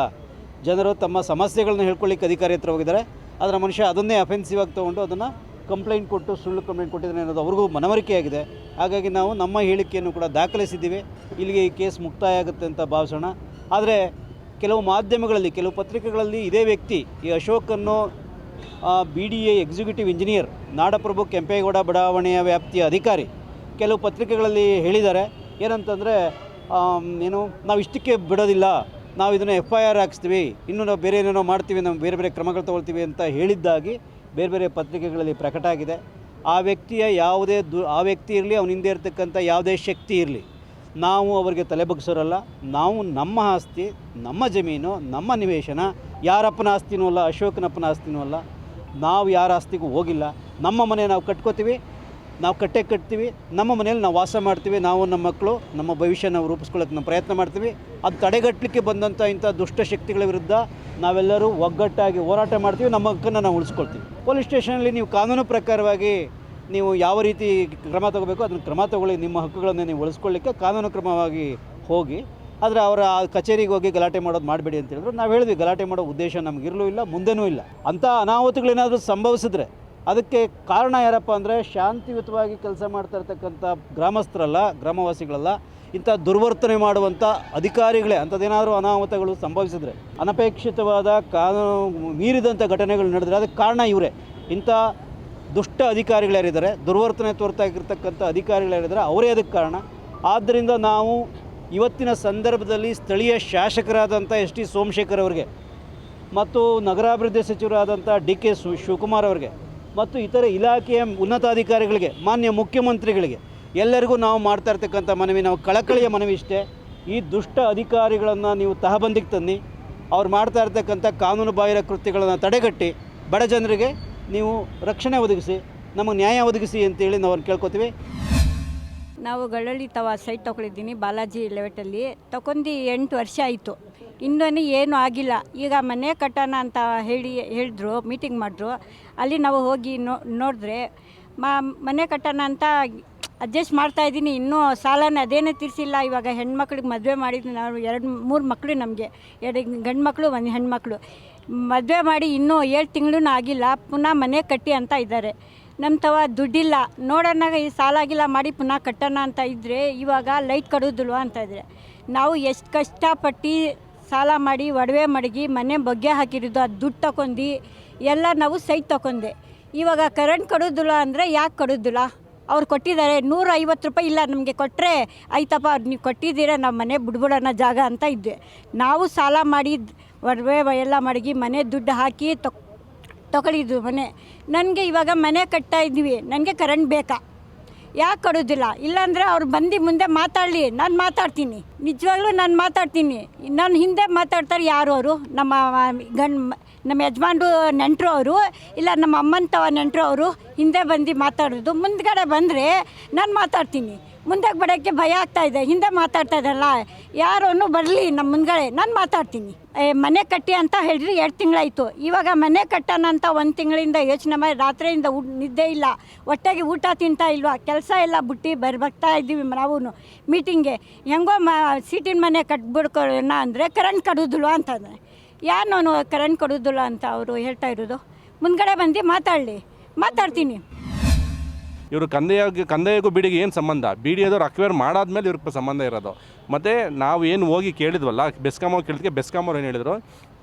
ಜನರು ತಮ್ಮ ಸಮಸ್ಯೆಗಳನ್ನ ಹೇಳ್ಕೊಳ್ಳಿಕ್ಕೆ ಅಧಿಕಾರಿ ಹತ್ರ ಹೋಗಿದ್ದಾರೆ. ಅದರ ಮನುಷ್ಯ ಅದನ್ನೇ ಅಫೆನ್ಸಿವ್ ಆಗಿ ತೊಗೊಂಡು ಅದನ್ನು ಕಂಪ್ಲೇಂಟ್ ಕೊಟ್ಟು ಸುಳ್ಳು ಕಂಪ್ಲೇಂಟ್ ಕೊಟ್ಟಿದ್ದಾರೆ ಅನ್ನೋದು ಅವ್ರಿಗೂ ಮನವರಿಕೆಯಾಗಿದೆ. ಹಾಗಾಗಿ ನಾವು ನಮ್ಮ ಹೇಳಿಕೆಯನ್ನು ಕೂಡ ದಾಖಲಿಸಿದ್ದೀವಿ. ಇಲ್ಲಿಗೆ ಈ ಕೇಸ್ ಮುಕ್ತಾಯ ಆಗುತ್ತೆ ಅಂತ ಭಾವಿಸೋಣ. ಆದರೆ ಕೆಲವು ಮಾಧ್ಯಮಗಳಲ್ಲಿ, ಕೆಲವು ಪತ್ರಿಕೆಗಳಲ್ಲಿ ಇದೇ ವ್ಯಕ್ತಿ, ಈ ಅಶೋಕನ್ನು BDA ಎಕ್ಸಿಕ್ಯೂಟಿವ್ ಇಂಜಿನಿಯರ್, ನಾಡಪ್ರಭು ಕೆಂಪೇಗೌಡ ಬಡಾವಣೆಯ ವ್ಯಾಪ್ತಿಯ ಅಧಿಕಾರಿ, ಕೆಲವು ಪತ್ರಿಕೆಗಳಲ್ಲಿ ಹೇಳಿದ್ದಾರೆ ಏನಂತಂದರೆ ನಾವು ಇಷ್ಟಕ್ಕೆ ಬಿಡೋದಿಲ್ಲ, ನಾವು ಇದನ್ನು FIR ಹಾಕಿಸ್ತೀವಿ, ಇನ್ನೂ ನಾವು ಬೇರೆ ಏನೇನೋ ಮಾಡ್ತೀವಿ, ನಾವು ಬೇರೆ ಕ್ರಮಗಳು ತೊಗೊಳ್ತೀವಿ ಅಂತ ಹೇಳಿದ್ದಾಗಿ ಬೇರೆ ಪತ್ರಿಕೆಗಳಲ್ಲಿ ಪ್ರಕಟ ಆಗಿದೆ. ಆ ವ್ಯಕ್ತಿಯ ಯಾವುದೇ ಆ ವ್ಯಕ್ತಿ ಇರಲಿ, ಅವನ ಹಿಂದೆ ಇರತಕ್ಕಂಥ ಯಾವುದೇ ಶಕ್ತಿ ಇರಲಿ, ನಾವು ಅವರಿಗೆ ತಲೆ ಬಗ್ಸೋರಲ್ಲ. ನಾವು ನಮ್ಮ ಆಸ್ತಿ, ನಮ್ಮ ಜಮೀನು, ನಮ್ಮ ನಿವೇಶನ, ಯಾರಪ್ಪನ ಆಸ್ತಿನೂ ಅಲ್ಲ, ಅಶೋಕನಪ್ಪನ ಆಸ್ತಿನೂ ಅಲ್ಲ. ನಾವು ಯಾರ ಆಸ್ತಿಗೂ ಹೋಗಿಲ್ಲ. ನಮ್ಮ ಮನೆ ನಾವು ಕಟ್ಕೋತೀವಿ, ನಾವು ಕಟ್ತೀವಿ. ನಮ್ಮ ಮನೇಲಿ ನಾವು ವಾಸ ಮಾಡ್ತೀವಿ. ನಾವು ನಮ್ಮ ಮಕ್ಕಳು, ನಮ್ಮ ಭವಿಷ್ಯ ನಾವು ರೂಪಿಸ್ಕೊಳ್ಳೋಕೆ ನಾವು ಪ್ರಯತ್ನ ಮಾಡ್ತೀವಿ. ಅದು ತಡೆಗಟ್ಟಲಿಕ್ಕೆ ಬಂದಂಥ ಇಂಥ ದುಷ್ಟಶಕ್ತಿಗಳ ವಿರುದ್ಧ ನಾವೆಲ್ಲರೂ ಒಗ್ಗಟ್ಟಾಗಿ ಹೋರಾಟ ಮಾಡ್ತೀವಿ. ನಮ್ಮ ಹಕ್ಕನ್ನು ನಾವು ಉಳಿಸ್ಕೊಳ್ತೀವಿ. ಪೊಲೀಸ್ ಸ್ಟೇಷನಲ್ಲಿ ನೀವು ಕಾನೂನು ಪ್ರಕಾರವಾಗಿ ನೀವು ಯಾವ ರೀತಿ ಕ್ರಮ ತಗೋಬೇಕು ಅದನ್ನು ಕ್ರಮ ತಗೊಳ್ಳಿ. ನಿಮ್ಮ ಹಕ್ಕುಗಳನ್ನು ನೀವು ಉಳಿಸ್ಕೊಳ್ಳಿಕ್ಕೆ ಕಾನೂನು ಕ್ರಮವಾಗಿ ಹೋಗಿ. ಆದರೆ ಅವರ ಕಚೇರಿಗೆ ಹೋಗಿ ಗಲಾಟೆ ಮಾಡೋದು ಮಾಡಬೇಡಿ ಅಂತ ಹೇಳಿದ್ರು. ನಾವು ಹೇಳಿದ್ವಿ, ಗಲಾಟೆ ಮಾಡೋ ಉದ್ದೇಶ ನಮಗಿರಲೂ ಇಲ್ಲ, ಮುಂದೆನೂ ಇಲ್ಲ. ಅಂಥ ಅನಾಹುತಗಳೇನಾದರೂ ಸಂಭವಿಸಿದ್ರೆ ಅದಕ್ಕೆ ಕಾರಣ ಯಾರಪ್ಪ ಅಂದರೆ ಶಾಂತಿಯುತವಾಗಿ ಕೆಲಸ ಮಾಡ್ತಾ ಇರ್ತಕ್ಕಂಥ ಗ್ರಾಮವಾಸಿಗಳಲ್ಲ, ಇಂಥ ದುರ್ವರ್ತನೆ ಮಾಡುವಂಥ ಅಧಿಕಾರಿಗಳೇ. ಅಂಥದ್ದೇನಾದರೂ ಅನಾಹುತಗಳು ಸಂಭವಿಸಿದ್ರೆ, ಅನಪೇಕ್ಷಿತವಾದ ಕಾನೂನು ಮೀರಿದಂಥ ಘಟನೆಗಳು ನಡೆದರೆ ಅದಕ್ಕೆ ಕಾರಣ ಇವರೇ. ಇಂಥ ದುಷ್ಟ ಅಧಿಕಾರಿಗಳ್ಯಾರಿದ್ದಾರೆ, ದುರ್ವರ್ತನೆ ತೋರ್ತಾಗಿರ್ತಕ್ಕಂಥ ಅಧಿಕಾರಿಗಳ್ಯಾರಿದ್ದಾರೆ, ಅವರೇ ಅದಕ್ಕೆ ಕಾರಣ. ಆದ್ದರಿಂದ ನಾವು ಇವತ್ತಿನ ಸಂದರ್ಭದಲ್ಲಿ ಸ್ಥಳೀಯ ಶಾಸಕರಾದಂಥ ST ಸೋಮಶೇಖರ್ ಅವರಿಗೆ ಮತ್ತು ನಗರಾಭಿವೃದ್ಧಿ ಸಚಿವರಾದಂಥ DK ಶಿವಕುಮಾರ್ ಅವರಿಗೆ ಮತ್ತು ಇತರೆ ಇಲಾಖೆಯ ಉನ್ನತಾಧಿಕಾರಿಗಳಿಗೆ, ಮಾನ್ಯ ಮುಖ್ಯಮಂತ್ರಿಗಳಿಗೆ, ಎಲ್ಲರಿಗೂ ನಾವು ಮಾಡ್ತಾ ಇರ್ತಕ್ಕಂಥ ಮನವಿ, ನಾವು ಕಳಕಳಿಯ ಮನವಿ ಇಷ್ಟೇ. ಈ ದುಷ್ಟ ಅಧಿಕಾರಿಗಳನ್ನು ನೀವು ತಹಬಂದಿಗೆ ತನ್ನಿ. ಅವ್ರು ಮಾಡ್ತಾ ಇರ್ತಕ್ಕಂಥ ಕಾನೂನು ಬಾಹಿರ ಕೃತ್ಯಗಳನ್ನು ತಡೆಗಟ್ಟಿ ಬಡ ಜನರಿಗೆ ನೀವು ರಕ್ಷಣೆ ಒದಗಿಸಿ, ನಮಗೆ ನ್ಯಾಯ ಒದಗಿಸಿ ಅಂತೇಳಿ ನಾವು ಕೇಳ್ಕೊತೀವಿ. ನಾವು ಗಳ್ಳಳ್ಳಿ ಸೈಟ್ ತೊಗೊಳಿದ್ದೀನಿ, ಬಾಲಾಜಿ ಲೆವೆಟಲ್ಲಿ ತಗೊಂಡು 8 ವರ್ಷ ಆಯಿತು. ಇನ್ನೂ ಏನೂ ಆಗಿಲ್ಲ. ಈಗ ಮನೆ ಕಟ್ಟೋಣ ಅಂತ ಹೇಳಿದ್ರು, ಮೀಟಿಂಗ್ ಮಾಡಿದ್ರು. ಅಲ್ಲಿ ನಾವು ಹೋಗಿ ನೋಡಿದ್ರೆ ಮನೆ ಕಟ್ಟೋಣ ಅಂತ ಅಡ್ಜಸ್ಟ್ ಮಾಡ್ತಾಯಿದ್ದೀನಿ. ಇನ್ನೂ ಸಾಲನ ಅದೇನೇ ತೀರಿಸಿಲ್ಲ. ಇವಾಗ ಹೆಣ್ಮಕ್ಳಿಗೆ ಮದುವೆ ಮಾಡಿದ್ವಿ ನಾವು. 2-3 ಮಕ್ಕಳು ನಮಗೆ, 2 ಗಂಡು ಮಕ್ಕಳು 1 ಹೆಣ್ಮಕ್ಳು. ಮದುವೆ ಮಾಡಿ ಇನ್ನೂ 7 ತಿಂಗಳೂ ಆಗಿಲ್ಲ. ಪುನಃ ಮನೆ ಕಟ್ಟಿ ಅಂತ ಇದ್ದಾರೆ. ನಮ್ಮ ದುಡ್ಡಿಲ್ಲ, ನೋಡೋಣ ಈ ಸಾಲ ಆಗಿಲ್ಲ ಮಾಡಿ ಪುನಃ ಕಟ್ಟೋಣ ಅಂತ ಇದ್ದರೆ ಇವಾಗ ಲೈಟ್ ಕಡೋದಿಲ್ವ ಅಂತ ಇದ್ದರೆ, ನಾವು ಎಷ್ಟು ಕಷ್ಟಪಟ್ಟು ಸಾಲ ಮಾಡಿ ಒಡವೆ ಮಡಗಿ ಮನೆ ಬಗ್ಗೆ ಹಾಕಿರೋದು, ಅದು ದುಡ್ಡು ತಗೊಂಡು ಎಲ್ಲ ನಾವು ಸೈಟ್ ತಗೊಂಡೆ. ಇವಾಗ ಕರೆಂಟ್ ಕಡೋದಿಲ್ಲ ಅಂದರೆ ಯಾಕೆ ಕಡೋದಿಲ್ಲ? ಅವ್ರು ಕೊಟ್ಟಿದ್ದಾರೆ 150 ರೂಪಾಯಿ. ಇಲ್ಲ ನಮಗೆ ಕೊಟ್ಟರೆ ಆಯ್ತಪ್ಪ, ನೀವು ಕೊಟ್ಟಿದ್ದೀರ, ನಾವು ಮನೆ ಬಿಡ್ಬಿಡೋಣ ಜಾಗ ಅಂತ ಇದ್ದೆ. ನಾವು ಸಾಲ ಮಾಡಿ ಒಡವೆ ಎಲ್ಲ ಮಡಗಿ ಮನೆ ದುಡ್ಡು ಹಾಕಿ ತಗೊಳಿದ್ದು ಮನೆ. ನನಗೆ ಇವಾಗ ಮನೆ ಕಟ್ತಾ ಇದ್ವಿ, ನನಗೆ ಕರೆಂಟ್ ಬೇಕಾ? ಯಾಕೆ ಕೊಡೋದಿಲ್ಲ? ಇಲ್ಲಾಂದರೆ ಅವ್ರು ಬಂದು ಮುಂದೆ ಮಾತಾಡಲಿ, ನಾನು ಮಾತಾಡ್ತೀನಿ, ನಿಜವಾಗ್ಲೂ ನಾನು ಮಾತಾಡ್ತೀನಿ. ನನ್ನ ಹಿಂದೆ ಮಾತಾಡ್ತಾರೆ ಯಾರು ಅವರು? ನಮ್ಮ ಯಜಮಾನ್ರು ನೆಂಟರು ಅವರು, ಇಲ್ಲ ನಮ್ಮ ಅಮ್ಮಂತವ ನೆಂಟರು ಅವರು ಹಿಂದೆ ಬಂದು ಮಾತಾಡೋದು. ಮುಂದ್ಗಡೆ ಬಂದರೆ ನಾನು ಮಾತಾಡ್ತೀನಿ. ಮುಂದೆ ಬರೋಕ್ಕೆ ಭಯ ಆಗ್ತಾಯಿದೆ, ಹಿಂದೆ ಮಾತಾಡ್ತಾ ಇದ್ದಾರಲ್ಲ, ಯಾರನ್ನು ಬರಲಿ ನಮ್ಮ ಮುಂದ್ಗಡೆ, ನಾನು ಮಾತಾಡ್ತೀನಿ. ಮನೆ ಕಟ್ಟಿ ಅಂತ ಹೇಳಿರಿ 2 ತಿಂಗಳಾಯಿತು. ಇವಾಗ ಮನೆ ಕಟ್ಟೋಣ ಅಂತ 1 ತಿಂಗಳಿಂದ ಯೋಚನೆ ಮಾಡಿ ರಾತ್ರಿಯಿಂದ ನಿದ್ದೆ ಇಲ್ಲ, ಹೊಟ್ಟೆಗೆ ಊಟ ತಿಂತಾ ಇಲ್ವಾ, ಕೆಲಸ ಎಲ್ಲ ಬಿಟ್ಟು ಬರ್ತಾ ಇದ್ದೀವಿ ನಾವು ಮೀಟಿಂಗ್ಗೆ. ಹೆಂಗೋ ಸೀಟಿನ ಮನೆ ಕಟ್ಬಿಡ್ಕೊಳ್ಳೋಣ ಅಂದರೆ ಕರೆಂಟ್ ಕೊಡೋದಿಲ್ವ ಅಂತಂದರೆ, ಯಾರು ಕರೆಂಟ್ ಕೊಡೋದಿಲ್ಲ ಅಂತ ಅವರು ಹೇಳ್ತಾ ಇರೋದು? ಮುಂದ್ಗಡೆ ಬಂದು ಮಾತಾಡ್ತೀನಿ. ಇವರು ಕಂದಾಯಗೂ ಬಿಡಿಗೆ ಏನು ಸಂಬಂಧ? ಬಿ ಡಿ ಅದವ್ರು ಅಕ್ವೈರ್ ಮಾಡಾದ್ಮೇಲೆ ಇವ್ರಿಗೆ ಸಂಬಂಧ ಇರೋದು. ಮತ್ತು ನಾವು ಏನು ಹೋಗಿ ಕೇಳಿದ್ವಲ್ಲ, ಬೆಸ್ಕಾಮ್ ಅವ್ರು ಕೇಳಿದ್ಕೆ ಬೆಸ್ಕಾಮ್ ಅವ್ರು ಏನು ಹೇಳಿದ್ರು,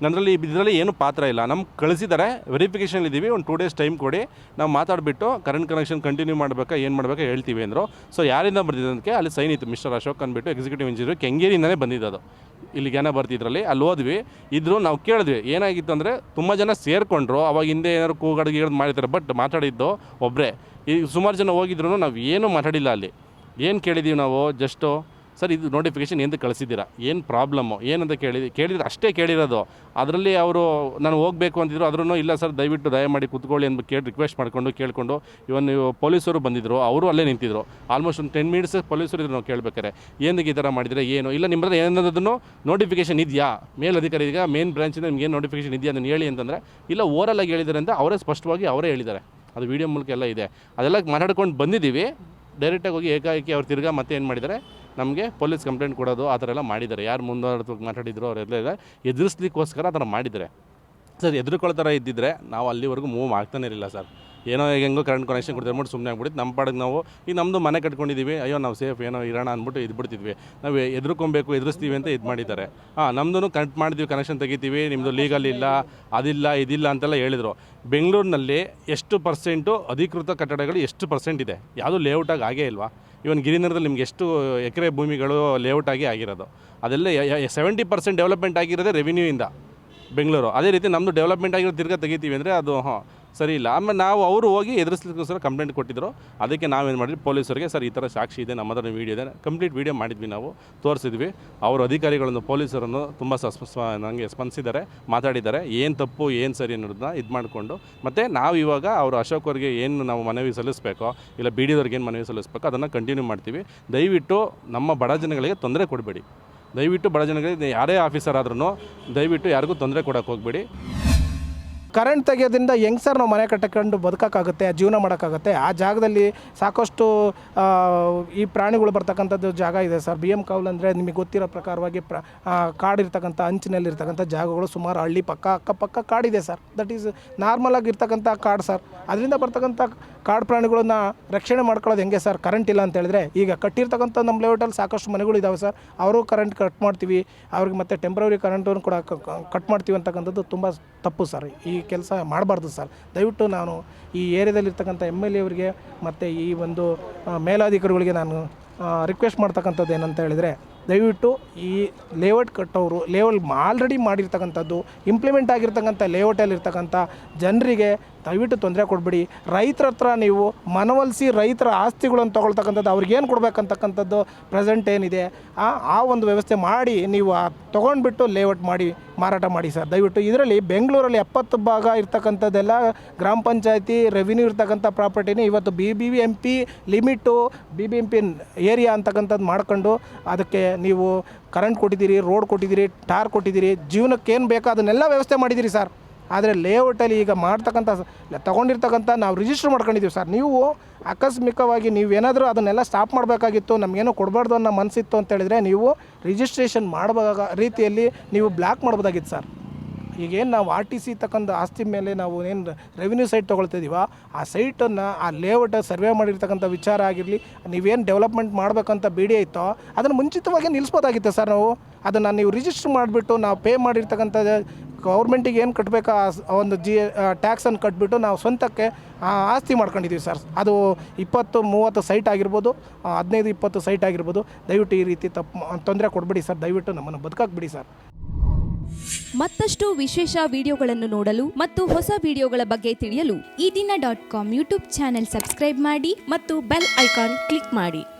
ಇದರಲ್ಲಿ ಏನು ಪಾತ್ರ ಇಲ್ಲ, ನಮ್ಗೆ ಕಳಿಸಿದ್ದಾರೆ, ವೆರಿಫಿಕೇಷನ್ ಇದ್ದೀವಿ, ಒಂದು 2 ಡೇಸ್ ಟೈಮ್ ಕೊಡಿ, ನಾವು ಮಾತಾಡಿಬಿಟ್ಟು ಕರೆಂಟ್ ಕನೆಕ್ಷನ್ ಕಂಟಿನ್ಯೂ ಮಾಡಬೇಕಾ ಏನು ಮಾಡಬೇಕಾ ಹೇಳ್ತೀವಿ ಅಂದರು. ಸೊ ಯಾರಿಂದ ಬರ್ತಿದ್ದಕ್ಕೆ ಅಲ್ಲಿ ಸೈನ್ ಇತ್ತು, ಮಿಸ್ಟರ್ ಅಶೋಕ್ ಅಂದ್ಬಿಟ್ಟು ಎಕ್ಸಿಕ್ಯೂಟಿವ್ ಇಂಜಿನಿಯರ್, ಕೆಂಗೇರಿಯಿಂದನೇ ಬಂದಿದ್ದು. ಇಲ್ಲಿಗೇನ ಬರ್ತಿದ್ರಲ್ಲಿ ಅಲ್ಲಿ ಹೋದ್ವಿ, ಇದ್ರು ನಾವು ಕೇಳಿದ್ವಿ. ಏನಾಗಿತ್ತು ಅಂದರೆ ತುಂಬ ಜನ ಸೇರಿಕೊಂಡ್ರು, ಅವಾಗ ಹಿಂದೆ ಏನಾದ್ರು ಕೂಗಾಡಿಗೆ ಮಾಡಿರ್ತಾರೆ, ಬಟ್ ಮಾತಾಡಿದ್ದು ಒಬ್ಬರೇ. ಈಗ ಸುಮಾರು ಜನ ಹೋಗಿದ್ರು, ನಾವು ಏನೂ ಮಾತಾಡಿಲ್ಲ. ಅಲ್ಲಿ ಏನು ಕೇಳಿದ್ದೀವಿ ನಾವು, ಜಸ್ಟು ಸರ್ ಇದು ನೋಟಿಫಿಕೇಷನ್ ಎಂದು ಕಳಿಸಿದ್ದೀರಾ, ಏನು ಪ್ರಾಬ್ಲಮ್ಮು ಏನಂತ ಕೇಳಿದ್ರೆ ಅಷ್ಟೇ ಕೇಳಿರೋದು. ಅದರಲ್ಲಿ ಅವರು ನಾನು ಹೋಗಬೇಕು ಅಂತಿದ್ರು, ಆದ್ರೂ ಇಲ್ಲ ಸರ್ ದಯವಿಟ್ಟು ದಯಮಾಡಿ ಕೂತ್ಕೊಳ್ಳಿ ಅಂತ ರಿಕ್ವೆಸ್ಟ್ ಕೇಳಿಕೊಂಡು ಇವನ್ ಪೊಲೀಸರು ಬಂದಿದ್ದರು, ಅವರು ಅಲ್ಲೇ ನಿಂತಿದ್ರು. ಆಲ್ಮೋಸ್ಟ್ ಒಂದು 10 ಮಿನಿಟ್ಸ್ ಪೊಲೀಸರು ಇದ್ರು. ನಾವು ಕೇಳಬೇಕಾರೆ ಏನಕ್ಕೆ ಈ ಥರ ಮಾಡಿದರೆ ಏನು ಇಲ್ಲ, ನಿಮ್ಮ ಹತ್ರ ಏನಾದ್ರೂ ನೋಟಿಫಿಕೇಷನ್ ಇದೆಯಾ, ಮೇಲಧಿಕಾರಿ ಈಗ ಮೇನ್ ಬ್ರಾಂಚಿಂದ ನಿಮ್ಗೆ ಏನು ನೋಟಿಫಿಕೇಷನ್ ಇದೆಯಾ ಅದನ್ನು ಹೇಳಿ ಅಂತಂದರೆ, ಇಲ್ಲ ಓರಲ್ಲಾಗಿ ಹೇಳಿದ್ದಾರೆ ಅಂತ ಅವರೇ ಸ್ಪಷ್ಟವಾಗಿ ಅವರೇ ಹೇಳಿದ್ದಾರೆ. ಅದು ವೀಡಿಯೋ ಮೂಲಕ ಎಲ್ಲ ಇದೆ, ಅದೆಲ್ಲ ಮಾತಾಡ್ಕೊಂಡು ಬಂದಿದ್ದೀವಿ. ಡೈರೆಕ್ಟಾಗಿ ಹೋಗಿ ಏಕಾಏಕಿ ಅವ್ರು ತಿರ್ಗಾ ಮತ್ತೆ ಏನು ಮಾಡಿದ್ದಾರೆ, ನಮಗೆ ಪೊಲೀಸ್ ಕಂಪ್ಲೇಂಟ್ ಕೊಡೋದು ಆ ಥರ ಎಲ್ಲ ಮಾಡಿದ್ದಾರೆ. ಯಾರು ಮುಂದೆ ಮಾತಾಡಿದ್ರು ಅವರೆಲ್ಲ ಎದುರಿಸ್ಲಿಕ್ಕೋಸ್ಕರ ಆ ಥರ ಮಾಡಿದ್ದಾರೆ. ಸರ್ ಎದುರುಕೊಳ್ತಾರ ಇದ್ದಿದ್ರೆ ನಾವು ಅಲ್ಲಿವರೆಗೂ ಮೂವ್ ಆಗ್ತಾನೆ ಇರಲಿಲ್ಲ ಸರ್. ಏನೋ ಹೆಂಗೋ ಕರೆಂಟ್ ಕನೆಕ್ಷನ್ ಕೊಡ್ತಾರೆ ಅಂದ್ಬಿಟ್ಟು ಸುಮ್ಮನೆ ಆಗ್ಬಿಟ್ಟು ನಮ್ಮ ಪಾಡಿಗೆ ನಾವು ಈಗ ನಮ್ಮದು ಮನೆ ಕಟ್ಕೊಂಡಿದ್ದೀವಿ, ಅಯ್ಯೋ ನಾವು ಸೇಫ್ ಏನೋ ಇರೋಣ ಅಂದ್ಬಿಟ್ಟು ಇದ್ಬಿಡ್ತಿದ್ವಿ. ನಾವು ಎದುರಿಸ್ತೀವಿ ಅಂತ ಇದು ಮಾಡಿದ್ದಾರೆ. ನಮ್ಮದು ಕನೆಕ್ಟ್ ಮಾಡಿದ್ವಿ, ಕನೆಕ್ಷನ್ ತೆಗಿತೀವಿ, ನಿಮ್ಮದು ಲೀಗಲ್ ಇಲ್ಲ, ಅದಿಲ್ಲ ಇದಿಲ್ಲ ಅಂತೆಲ್ಲ ಹೇಳಿದರು. ಬೆಂಗಳೂರಿನಲ್ಲಿ ಎಷ್ಟು ಪರ್ಸೆಂಟು ಅಧಿಕೃತ ಕಟ್ಟಡಗಳು ಎಷ್ಟು ಪರ್ಸೆಂಟ್ ಇದೆ? ಯಾವುದೂ ಲೇಔಟಾಗಿ ಆಗೇ ಇಲ್ವಾ? ಇವನ್ ಗಿರಿನಗರದಲ್ಲಿ ನಿಮ್ಗೆ ಎಷ್ಟು ಎಕರೆ ಭೂಮಿಗಳು ಲೇಔಟ್ ಆಗಿ ಆಗಿರೋದು? ಅದೆಲ್ಲ 70% ಡೆವಲಪ್ಮೆಂಟ್ ಆಗಿರೋದೇ ರೆವಿನ್ಯೂಯಿಂದ ಬೆಂಗಳೂರು. ಅದೇ ರೀತಿ ನಮ್ಮದು ಡೆವಲಪ್ಮೆಂಟ್ ಆಗಿರೋ ತಿರ್ಗಾ ತೆಗಿತೀವಿ ಅಂದರೆ ಅದು ಸರಿ ಇಲ್ಲ. ಆಮೇಲೆ ನಾವು ಅವರು ಹೋಗಿ ಎದುರಿಸ್ಲಿಕ್ಕೋಸ್ಕರ ಕಂಪ್ಲೇಂಟ್ ಕೊಟ್ಟಿದ್ರು. ಅದಕ್ಕೆ ನಾವೇನು ಮಾಡಿದ್ವಿ, ಪೊಲೀಸರಿಗೆ ಸರ್ ಈ ಥರ ಸಾಕ್ಷಿ ಇದೆ, ನಮ್ಮ ಹತ್ರ ವೀಡಿಯೋ ಇದೆ, ಕಂಪ್ಲೀಟ್ ವೀಡಿಯೋ ಮಾಡಿದ್ವಿ, ನಾವು ತೋರಿಸಿದ್ವಿ. ಅವರು ಅಧಿಕಾರಿಗಳನ್ನು ಪೊಲೀಸರನ್ನು ತುಂಬ ನನಗೆ ಸ್ಪಂದಿಸಿದ್ದಾರೆ, ಮಾತಾಡಿದ್ದಾರೆ, ಏನು ತಪ್ಪು ಏನು ಸರಿ ಅನ್ನೋದನ್ನ ಇದು ಮಾಡಿಕೊಂಡು. ಮತ್ತು ನಾವು ಇವಾಗ ಅವರು ಅಶೋಕ್ ಅವ್ರಿಗೆ ಏನು ನಾವು ಮನವಿ ಸಲ್ಲಿಸಬೇಕೋ, ಇಲ್ಲ ಬಿ ಡಿ ಅವ್ರಿಗೆ ಏನು ಮನವಿ ಸಲ್ಲಿಸಬೇಕೋ ಅದನ್ನು ಕಂಟಿನ್ಯೂ ಮಾಡ್ತೀವಿ. ದಯವಿಟ್ಟು ನಮ್ಮ ಬಡ ಜನಗಳಿಗೆ ತೊಂದರೆ ಕೊಡಬೇಡಿ. ದಯವಿಟ್ಟು ಬಡ ಜನಗಳಿಗೆ ಯಾರೇ ಆಫೀಸರ್ ಆದ್ರೂ ದಯವಿಟ್ಟು ಯಾರಿಗೂ ತೊಂದರೆ ಕೊಡೋಕ್ಕೆ ಹೋಗಬೇಡಿ. ಕರೆಂಟ್ ತೆಗೆಯೋದ್ರಿಂದ ಹೆಂಗೆ ಸರ್ ನಾವು ಮನೆ ಕಟ್ಟಕೊಂಡು ಬದುಕೋಕ್ಕಾಗುತ್ತೆ, ಜೀವನ ಮಾಡೋಕ್ಕಾಗುತ್ತೆ? ಆ ಜಾಗದಲ್ಲಿ ಸಾಕಷ್ಟು ಈ ಪ್ರಾಣಿಗಳು ಬರ್ತಕ್ಕಂಥದ್ದು ಜಾಗ ಇದೆ ಸರ್. BM ಕಾವಲು ಅಂದರೆ ನಿಮಗೆ ಗೊತ್ತಿರೋ ಪ್ರಕಾರವಾಗಿ ಕಾಡಿರ್ತಕ್ಕಂಥ ಅಂಚಿನಲ್ಲಿರ್ತಕ್ಕಂಥ ಜಾಗಗಳು ಸುಮಾರು ಹಳ್ಳಿ ಅಕ್ಕಪಕ್ಕ ಕಾಡಿದೆ ಸರ್. ದಟ್ ಈಸ್ ನಾರ್ಮಲ್ ಆಗಿರ್ತಕ್ಕಂಥ ಕಾಡು ಸರ್. ಅದರಿಂದ ಬರ್ತಕ್ಕಂಥ ಕಾಡು ಪ್ರಾಣಿಗಳನ್ನ ರಕ್ಷಣೆ ಮಾಡ್ಕೊಳ್ಳೋದು ಹೆಂಗೆ ಸರ್? ಕರೆಂಟ್ ಇಲ್ಲ ಅಂತ ಹೇಳಿದ್ರೆ, ಈಗ ಕಟ್ಟಿರ್ತಕ್ಕಂಥ ನಮ್ಮ ಲೆವೆಟಲ್ಲಿ ಸಾಕಷ್ಟು ಮನೆಗಳು ಇದ್ದಾವೆ ಸರ್, ಅವರು ಕರೆಂಟ್ ಕಟ್ ಮಾಡ್ತೀವಿ, ಅವ್ರಿಗೆ ಮತ್ತು ಟೆಂಪ್ರವರಿ ಕರೆಂಟನ್ನು ಕೂಡ ಕಟ್ ಮಾಡ್ತೀವಿ ಅಂತಕ್ಕಂಥದ್ದು ತುಂಬ ತಪ್ಪು ಸರ್. ಈ ಕೆಲಸ ಮಾಡಬಾರ್ದು ಸರ್. ದಯವಿಟ್ಟು ನಾನು ಈ ಏರಿಯಾದಲ್ಲಿರ್ತಕ್ಕಂಥ MLA ಅವರಿಗೆ ಮತ್ತು ಈ ಒಂದು ಮೇಲಾಧಿಕಾರಿಗಳಿಗೆ ನಾನು ರಿಕ್ವೆಸ್ಟ್ ಮಾಡ್ತಕ್ಕಂಥದ್ದು ಏನಂತ ಹೇಳಿದರೆ, ದಯವಿಟ್ಟು ಈ ಲೇಔಟ್ ಕಟ್ಟೋರು ಆಲ್ರೆಡಿ ಮಾಡಿರ್ತಕ್ಕಂಥದ್ದು ಇಂಪ್ಲಿಮೆಂಟ್ ಆಗಿರ್ತಕ್ಕಂಥ ಲೇಔಟಲ್ಲಿರ್ತಕ್ಕಂಥ ಜನರಿಗೆ ದಯವಿಟ್ಟು ತೊಂದರೆ ಕೊಡಬೇಡಿ. ರೈತರ ಹತ್ರ ನೀವು ಮನವೊಲಿಸಿ ರೈತರ ಆಸ್ತಿಗಳನ್ನು ತೊಗೊಳ್ತಕ್ಕಂಥದ್ದು ಅವ್ರಿಗೇನು ಕೊಡಬೇಕಂತಕ್ಕಂಥದ್ದು ಪ್ರೆಸೆಂಟ್ ಏನಿದೆ ಆ ಒಂದು ವ್ಯವಸ್ಥೆ ಮಾಡಿ ನೀವು ತೊಗೊಂಡ್ಬಿಟ್ಟು ಲೇಔಟ್ ಮಾಡಿ ಮಾರಾಟ ಮಾಡಿ ಸರ್. ದಯವಿಟ್ಟು ಇದರಲ್ಲಿ ಬೆಂಗಳೂರಲ್ಲಿ 70 ಭಾಗ ಇರ್ತಕ್ಕಂಥದ್ದೆಲ್ಲ ಗ್ರಾಮ ಪಂಚಾಯತಿ ರೆವಿನ್ಯೂ ಇರ್ತಕ್ಕಂಥ ಪ್ರಾಪರ್ಟಿನೇ ಇವತ್ತು BBMP ಲಿಮಿಟು, BBMP ಏರಿಯಾ ಅಂತಕ್ಕಂಥದ್ದು ಮಾಡ್ಕೊಂಡು ಅದಕ್ಕೆ ನೀವು ಕರೆಂಟ್ ಕೊಟ್ಟಿದ್ದೀರಿ, ರೋಡ್ ಕೊಟ್ಟಿದ್ದೀರಿ, ಟಾರ್ ಕೊಟ್ಟಿದ್ದೀರಿ, ಜೀವನಕ್ಕೆ ಏನು ಬೇಕೋ ಅದನ್ನೆಲ್ಲ ವ್ಯವಸ್ಥೆ ಮಾಡಿದ್ದೀರಿ ಸರ್. ಆದರೆ ಲೇಔಟಲ್ಲಿ ಈಗ ಮಾಡ್ತಕ್ಕಂಥ ತೊಗೊಂಡಿರ್ತಕ್ಕಂಥ ನಾವು ರಿಜಿಸ್ಟರ್ ಮಾಡ್ಕೊಂಡಿದ್ದೀವಿ ಸರ್. ನೀವು ಆಕಸ್ಮಿಕವಾಗಿ ನೀವೇನಾದರೂ ಅದನ್ನೆಲ್ಲ ಸ್ಟಾಪ್ ಮಾಡಬೇಕಾಗಿತ್ತು, ನಮಗೇನೋ ಕೊಡಬಾರ್ದು ಅನ್ನೋ ಮನಸ್ಸಿತ್ತು ಅಂತೇಳಿದರೆ ನೀವು ರಿಜಿಸ್ಟ್ರೇಷನ್ ಮಾಡೋ ರೀತಿಯಲ್ಲಿ ನೀವು ಬ್ಲಾಕ್ ಮಾಡ್ಬೋದಾಗಿತ್ತು ಸರ್. ಈಗೇನು ನಾವು RTC ತಕ್ಕಂಥ ಆಸ್ತಿ ಮೇಲೆ ನಾವು ಏನು ರೆವಿನ್ಯೂ ಸೈಟ್ ತೊಗೊಳ್ತಿದ್ದೀವೋ ಆ ಸೈಟನ್ನು ಆ ಲೇಔಟ್ ಸರ್ವೆ ಮಾಡಿರ್ತಕ್ಕಂಥ ವಿಚಾರ ಆಗಿರಲಿ, ನೀವೇನು ಡೆವಲಪ್ಮೆಂಟ್ ಮಾಡಬೇಕಂತ BD ಇತ್ತೋ ಅದನ್ನು ಮುಂಚಿತವಾಗಿ ನಿಲ್ಲಿಸ್ಬೋದಾಗಿತ್ತು ಸರ್. ನಾವು ಅದನ್ನು ನೀವು ರಿಜಿಸ್ಟರ್ ಮಾಡಿಬಿಟ್ಟು ನಾವು ಪೇ ಮಾಡಿರ್ತಕ್ಕಂಥ ಗೌರ್ಮೆಂಟಿಗೆ ಏನು ಕಟ್ಟಬೇಕು ಆ ಒಂದು ಟ್ಯಾಕ್ಸನ್ನು ಕಟ್ಬಿಟ್ಟು ನಾವು ಸ್ವಂತಕ್ಕೆ ಆಸ್ತಿ ಮಾಡ್ಕೊಂಡಿದ್ದೀವಿ ಸರ್. ಅದು 20-30 ಸೈಟ್ ಆಗಿರ್ಬೋದು, 15-20 ಸೈಟ್ ಆಗಿರ್ಬೋದು. ದಯವಿಟ್ಟು ಈ ರೀತಿ ತೊಂದರೆ ಕೊಡಬೇಡಿ ಸರ್. ದಯವಿಟ್ಟು ನಮ್ಮನ್ನು ಬದುಕಕ್ಕೆ ಬಿಡಿ ಸರ್. ಮತ್ತಷ್ಟು ವಿಶೇಷ ವಿಡಿಯೋಗಳನ್ನು ನೋಡಲು ಮತ್ತು ಹೊಸ ವಿಡಿಯೋಗಳ ಬಗ್ಗೆ ತಿಳಿಯಲು ಈ ದಿನ .com ಯೂಟ್ಯೂಬ್ ಚಾನೆಲ್ ಸಬ್ಸ್ಕ್ರೈಬ್ ಮಾಡಿ ಮತ್ತು ಬೆಲ್ ಐಕಾನ್ ಕ್ಲಿಕ್ ಮಾಡಿ.